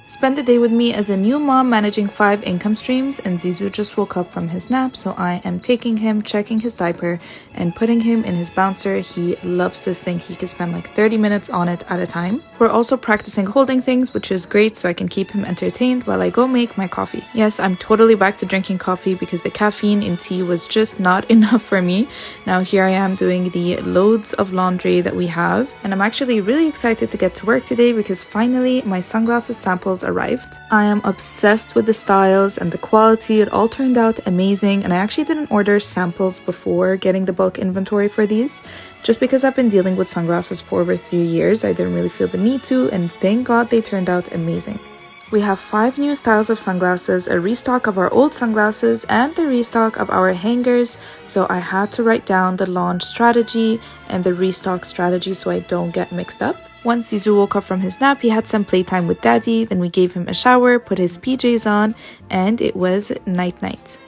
Spend the day with me as a new mom managing 5 income streams, and Zizou just woke up from his nap, so I am taking him, checking his diaper, and putting him in his bouncer. He loves this thing. He can spend like 30 minutes on it at a time. We're also practicing holding things, which is great, so I can keep him entertained while I go make my coffee. Yes, I'm totally back to drinking coffee because the caffeine in tea was just not enough for me. Now here I am doing the loads of laundry that we have, and I'm actually really excited to get to work today because finally my sunglasses samples arrived. I am obsessed with the styles and the quality. It all turned out amazing, and I actually didn't order samples before getting the bulk inventory for these. Just because I've been dealing with sunglasses for over 3 years, I didn't really feel the need to, and thank God they turned out amazing. We have 5 new styles of sunglasses, a restock of our old sunglasses, and the restock of our hangers, so I had to write down the launch strategy and the restock strategy so I don't get mixed up. Once Zizou woke up from his nap, he had some playtime with Daddy, then we gave him a shower, put his PJs on, and it was night-night.